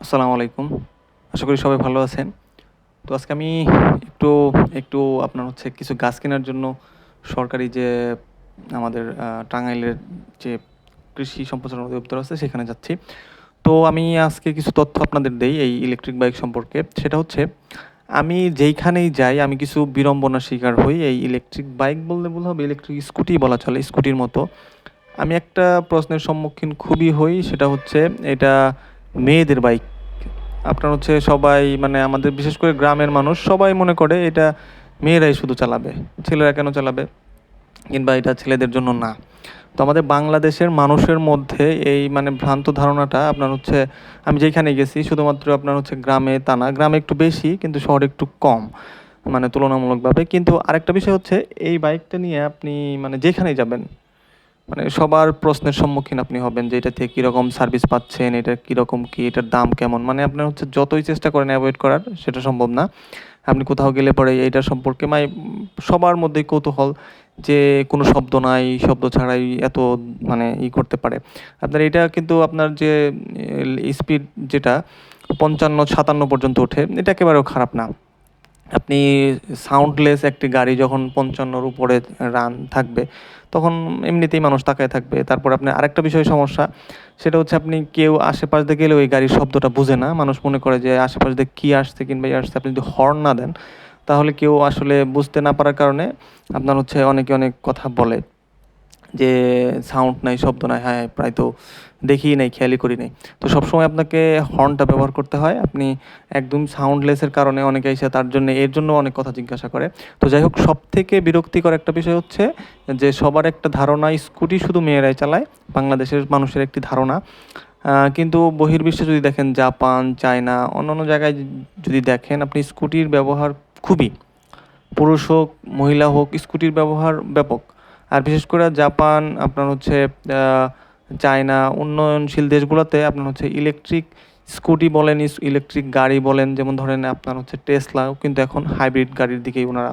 আসসালামু আলাইকুম। আশা করি সবাই ভালো আছেন। তো আজকে আমি একটু একটু আপনার হচ্ছে কিছু গাছ কেনার জন্য সরকারি যে আমাদের টাঙ্গাইলের যে কৃষি সম্প্রসারণ অধিদপ্তর আছে সেখানে যাচ্ছি। তো আমি আজকে কিছু তথ্য আপনাদের দেই এই ইলেকট্রিক বাইক সম্পর্কে। সেটা হচ্ছে আমি যেইখানেই যাই আমি কিছু বিড়ম্বনার শিকার হই। এই ইলেকট্রিক বাইক বললে ভুল হবে, ইলেকট্রিক স্কুটি বলা চলে, স্কুটির মতো। আমি একটা প্রশ্নের সম্মুখীন খুবই হই, সেটা হচ্ছে এটা মেয়েদের বাইক। আপনার হচ্ছে সবাই মানে আমাদের বিশেষ করে গ্রামের মানুষ সবাই মনে করে এটা মেয়েরাই শুধু চালাবে, ছেলেরা কেন চালাবে, কিংবা এটা ছেলেদের জন্য না। তো আমাদের বাংলাদেশের মানুষের মধ্যে এই মানে ভ্রান্ত ধারণাটা আপনার হচ্ছে আমি যেখানে গেছি শুধুমাত্র আপনার হচ্ছে গ্রামে তা না, গ্রামে একটু বেশি কিন্তু শহরে একটু কম মানে তুলনামূলকভাবে। কিন্তু আরেকটা বিষয় হচ্ছে এই বাইকটা নিয়ে আপনি মানে যেখানেই যাবেন মানে সবার প্রশ্নের সম্মুখীন আপনি হবেন যে এটা থেকে কীরকম সার্ভিস পাচ্ছেন, এটা কীরকম কী, এটার দাম কেমন। মানে আপনার হচ্ছে যতই চেষ্টা করেন অ্যাভয়েড করার সেটা সম্ভব না। আপনি কোথাও গেলে পরে এইটার সম্পর্কে সবার মধ্যেই কৌতূহল যে কোনো শব্দ নাই, শব্দ ছাড়াই এত মানে করতে পারে। আপনার এটা কিন্তু আপনার যে স্পিড যেটা ৫৫-৫৭ পর্যন্ত ওঠে, এটা একেবারেও খারাপ না। আপনি সাউন্ডলেস একটি গাড়ি যখন ৫৫'র উপরে রান থাকবে, তখন এমনিতেই মানুষ তাকায় থাকবে। তারপর আপনার আরেকটা বিষয় সমস্যা, সেটা হচ্ছে আপনি কেউ আশেপাশ দিয়ে গেলেও এই গাড়ির শব্দটা বুঝে না। মানুষ মনে করে যে আশেপাশ দিয়ে কী আসছে কিংবা আসছে। আপনি যদি হর্ন না দেন, তাহলে কেউ আসলে বুঝতে না পারার কারণে আপনার হচ্ছে অনেকে অনেক কথা বলে যে সাউন্ড নাই, শব্দ নাই। হ্যাঁ, প্রায় তো দেখিই নাই, খেয়ালই করি নাই। তো সবসময় আপনাকে হর্নটা ব্যবহার করতে হয়। আপনি একদম সাউন্ডলেসের কারণে অনেকে এসে তার জন্য এর জন্য অনেক কথা জিজ্ঞাসা করে। তো যাই হোক, সবথেকে বিরক্তিকর একটা বিষয় হচ্ছে যে সবার একটা ধারণা স্কুটি শুধু মেয়েরাই চালায়। বাংলাদেশের মানুষের একটি ধারণা। কিন্তু বহির্বিশ্বে যদি দেখেন জাপান, চায়না, অন্যান্য জায়গায় যদি দেখেন আপনি স্কুটির ব্যবহার খুবই, পুরুষ হোক, মহিলা হোক, স্কুটির ব্যবহার ব্যাপক। আর বিশেষ করে জাপান, আপনার হচ্ছে চায়না, উন্নয়নশীল দেশগুলোতে আপনার হচ্ছে ইলেকট্রিক স্কুটি বলেন, ইলেকট্রিক গাড়ি বলেন, যেমন ধরেন আপনার হচ্ছে টেসলাও কিন্তু এখন হাইব্রিড গাড়ির দিকেই ওনারা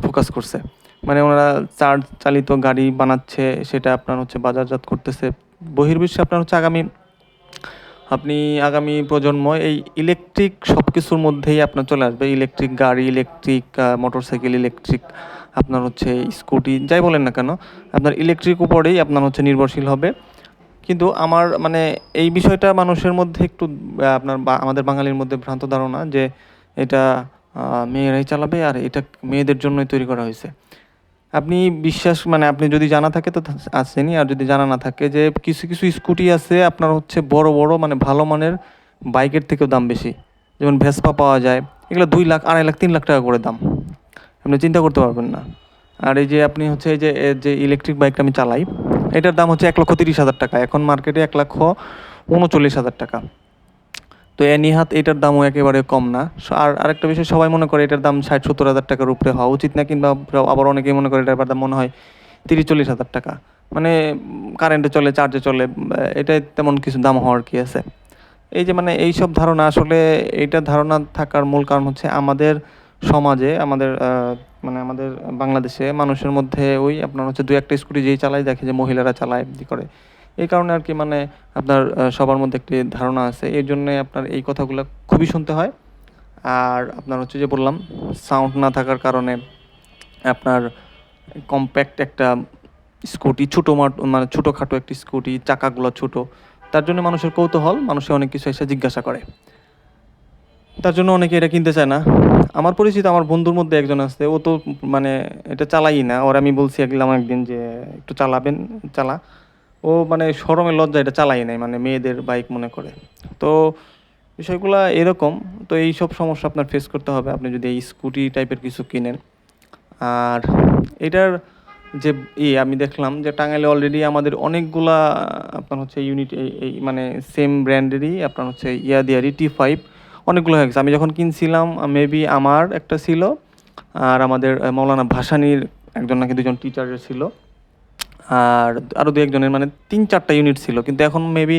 ফোকাস করছে। মানে ওনারা চার্জ চালিত গাড়ি বানাচ্ছে, সেটা আপনার হচ্ছে বাজারজাত করতেছে। বহির্বিশ্বে আপনার হচ্ছে আপনি আগামী প্রজন্ম এই ইলেকট্রিক সব কিছুর মধ্যেই আপনার চলে আসবে। ইলেকট্রিক গাড়ি, ইলেকট্রিক মোটরসাইকেল, ইলেকট্রিক আপনার হচ্ছে স্কুটি, যাই বলেন না কেন, আপনার ইলেকট্রিক উপরেই আপনার হচ্ছে নির্ভরশীল হবে। কিন্তু আমার মানে এই বিষয়টা মানুষের মধ্যে একটু আপনার আমাদের বাঙালির মধ্যে ভ্রান্ত ধারণা যে এটা মেয়েরাই চালাবে আর এটা মেয়েদের জন্যই তৈরি করা হয়েছে। আপনি বিশ্বাস মানে আপনি যদি জানা থাকে তো আছেনই, আর যদি জানা না থাকে যে কিছু কিছু স্কুটি আছে আপনার হচ্ছে বড় বড় মানে ভালো মানের বাইকের থেকেও দাম বেশি। যেমন ভেসপা পাওয়া যায়, এগুলো 2 লাখ, 2.5 লাখ, 3 লাখ টাকা করে দাম। আপনি চিন্তা করতে পারবেন না। আর এই যে আপনি হচ্ছে এই যে যে ইলেকট্রিক বাইকটা আমি চালাই, এটার দাম হচ্ছে 1,30,000 টাকা। এখন মার্কেটে 1,39,000 টাকা। তো নেহাত এটার দামও একেবারে কম না। আর আরেকটা বিষয়, সবাই মনে করে এটার দাম 60-70 হাজার টাকার উপরে হওয়া উচিত না, কিংবা আবার অনেকেই মনে করে এটার দাম মনে হয় 30-40 হাজার টাকা। মানে কারেন্টে চলে, চার্জে চলে, এটা তেমন কিছু দাম হওয়ার কি আছে। এই যে মানে এইসব ধারণা, আসলে এইটা ধারণা থাকার মূল কারণ হচ্ছে আমাদের সমাজে, আমাদের মানে আমাদের বাংলাদেশে মানুষের মধ্যে ওই আপনার হচ্ছে 2-1টা স্কুটি যেই চালায় দেখে যে মহিলারা চালায় করে। এই কারণে আর কি মানে আপনার সবার মধ্যে একটি ধারণা আছে। এর জন্যে আপনার এই কথাগুলো খুবই শুনতে হয়। আর আপনার হচ্ছে যে বললাম, সাউন্ড না থাকার কারণে আপনার কম্প্যাক্ট একটা স্কুটি, মানে ছোটোখাটো একটি স্কুটি, চাকাগুলো ছোটো, তার জন্য মানুষের কৌতূহল, মানুষে অনেক কিছু এসে জিজ্ঞাসা করে। তার জন্য অনেকে এটা কিনতে চায় না। আমার পরিচিত আমার বন্ধুর মধ্যে একজন আছে, ও তো মানে এটা চালাই না। ওর আমি বলছি একদিন যে একটু চালাবেন, চালা। ও মানে শরমে লজ্জায় এটা চালাই নাই, মানে মেয়েদের বাইক মনে করে। তো বিষয়গুলা এরকম। তো এইসব সমস্যা আপনার ফেস করতে হবে আপনি যদি এই স্কুটি টাইপের কিছু কিনেন। আর এটার যে আমি দেখলাম যে টাঙ্গাইলে অলরেডি আমাদের অনেকগুলা আপনার হচ্ছে ইউনিট এই মানে সেম ব্র্যান্ডেরই আপনার হচ্ছে দিয়ারি T5 অনেকগুলো হয়ে গেছে। আমি যখন কিনছিলাম মেবি আমার একটা ছিল, আর আমাদের মৌলানা ভাসানীর একজন নাকি 2জন টিচারের ছিল, আর আরও 2-1জনের মানে 3-4টা ইউনিট ছিল। কিন্তু এখন মেবি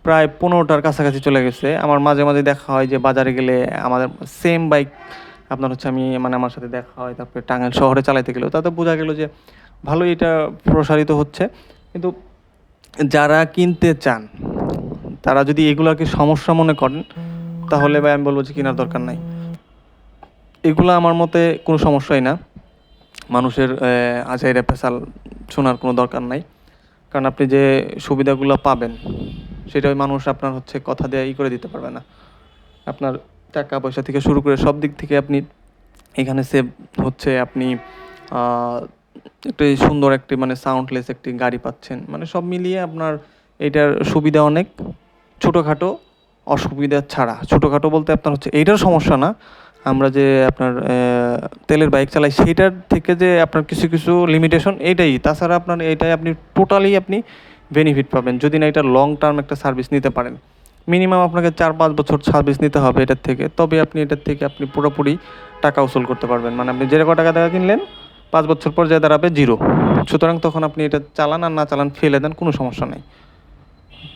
প্রায় 15টার কাছাকাছি চলে গেছে। আমার মাঝে মাঝে দেখা হয় যে বাজারে গেলে আমাদের সেম বাইক আপনার হচ্ছে আমি মানে আমার সাথে দেখা হয়। তারপরে টাঙ্গাইল শহরে চালাইতে গেলেও তাতে বোঝা গেল যে ভালোই এটা প্রসারিত হচ্ছে। কিন্তু যারা কিনতে চান তারা যদি এগুলাকে সমস্যা মনে করেন তাহলে ভাই আমি বলবো যে কেনার দরকার নাই। এগুলা আমার মতে কোনো সমস্যাই না। মানুষের আজাইরা পেশাল শোনার কোনো দরকার নাই। কারণ আপনি যে সুবিধাগুলো পাবেন সেটা ওই মানুষ আপনার হচ্ছে কথা দিয়ে করে দিতে পারবে না। আপনার টাকা পয়সা থেকে শুরু করে সব দিক থেকে আপনি এখানে সেভ হচ্ছে। আপনি একটি সুন্দর একটি মানে সাউন্ডলেস একটি গাড়ি পাচ্ছেন, মানে সব মিলিয়ে আপনার এটার সুবিধা অনেক। ছোটোখাটো অসুবিধা ছাড়া, ছোটোখাটো বলতে আপনার হচ্ছে এইটার সমস্যা না, আমরা যে আপনার তেলের বাইক চালাই সেটার থেকে যে আপনার কিছু কিছু লিমিটেশন এইটাই। তাছাড়া আপনার এইটাই আপনি টোটালি আপনি বেনিফিট পাবেন যদি না এটা লং টার্ম একটা সার্ভিস নিতে পারেন। মিনিমাম আপনাকে 4-5 বছর সার্ভিস নিতে হবে এটার থেকে, তবে আপনি এটার থেকে আপনি পুরোপুরি টাকা উসুল করতে পারবেন। মানে আপনি যেরকম টাকা কিনলেন 5 বছর পর যা দাঁড়াবে জিরো। সুতরাং তখন আপনি এটা চালান আর না চালান ফেলে দেন, কোনো সমস্যা নেই।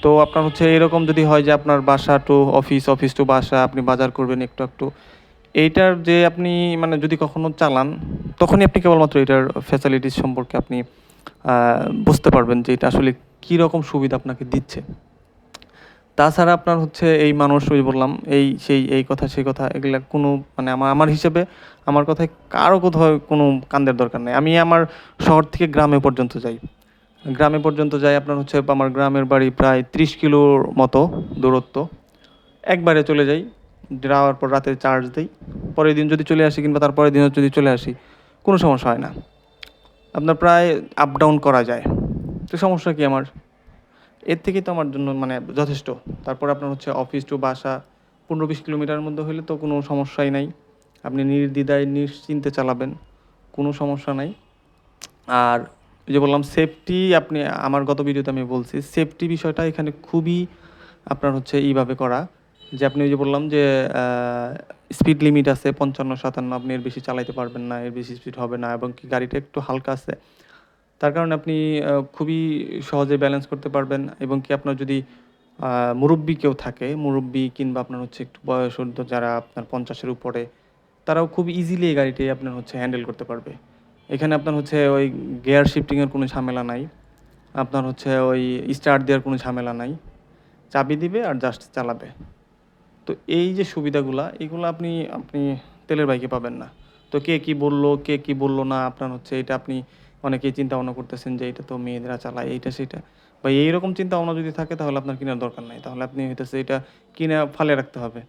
তো আপনার হচ্ছে এরকম যদি হয় যে আপনার বাসা টু অফিস, অফিস টু বাসা, আপনি বাজার করবেন একটু একটু, এইটার যে আপনি মানে যদি কখনো চালান তখনই আপনি কেবলমাত্র এটার ফ্যাসিলিটিস সম্পর্কে আপনি বুঝতে পারবেন যে এটা আসলে কী রকম সুবিধা আপনাকে দিচ্ছে। তাছাড়া আপনার হচ্ছে এই মানুষ ওই বললাম এই সেই এই কথা সেই কথা এগুলা কোনো মানে আমার হিসেবে আমার কথায় কারো কোথাও কোনো কান্দের দরকার নেই। আমি আমার শহর থেকে গ্রামে পর্যন্ত যাই, গ্রামে পর্যন্ত যাই আপনার হচ্ছে আমার গ্রামের বাড়ি প্রায় 30 কিলোর মতো দূরত্ব। একবারে চলে যাই, যাওয়ার পর রাতে চার্জ দিই, পরের দিন যদি চলে আসি কিংবা তারপরের দিনও যদি চলে আসি কোনো সমস্যা হয় না। আপনার প্রায় আপ ডাউন করা যায়, তো সমস্যা কি আমার? এর থেকেই তো আমার জন্য মানে যথেষ্ট। তারপর আপনার হচ্ছে অফিস টু বাসা 15-20 কিলোমিটারের মধ্যে হইলে তো কোনো সমস্যাই নাই। আপনি নির্দ্বিধায় নিশ্চিন্তে চালাবেন, কোনো সমস্যা নাই। আর ওই যে বললাম সেফটি, আপনি আমার গত ভিডিওতে আমি বলছি সেফটি বিষয়টা এখানে খুবই আপনার হচ্ছে এইভাবে করা যে আপনি ওই যে বললাম যে স্পিড লিমিট আছে 55-57, আপনি এর বেশি চালাইতে পারবেন না, এর বেশি স্পিড হবে না, এবং কি গাড়িটা একটু হালকা আছে তার কারণে আপনি খুবই সহজে ব্যালেন্স করতে পারবেন। এবং কি আপনার যদি মুরব্বি কেউ থাকে, মুরব্বি কিংবা আপনার হচ্ছে একটু বয়সোর্ধ্ব যারা আপনার 50-এর উপরে, তারাও খুব ইজিলি এই গাড়িটি আপনার হচ্ছে হ্যান্ডেল করতে পারবে। এখানে আপনার হচ্ছে ওই গিয়ার শিফটিংয়ের কোনো ঝামেলা নাই, আপনার হচ্ছে ওই স্টার্ট দেওয়ার কোনো ঝামেলা নাই, চাবি দিবে আর জাস্ট চালাবে। তো এই যে সুবিধাগুলা এগুলো আপনি আপনি তেলের বাইকে পাবেন না। তো কে কি বলল, কে কি বলল না, আপনার হচ্ছে এটা আপনি অনেকেই চিন্তা ভাবনা করতেছেন যে এটা তো মেয়েরা চালায় এইটা সেটা, বা এইরকম চিন্তা ভাবনা যদি থাকে তাহলে আপনার কেনার দরকার নাই, তাহলে আপনি হইতেছে এটা কিনে ফালে রাখতে হবে।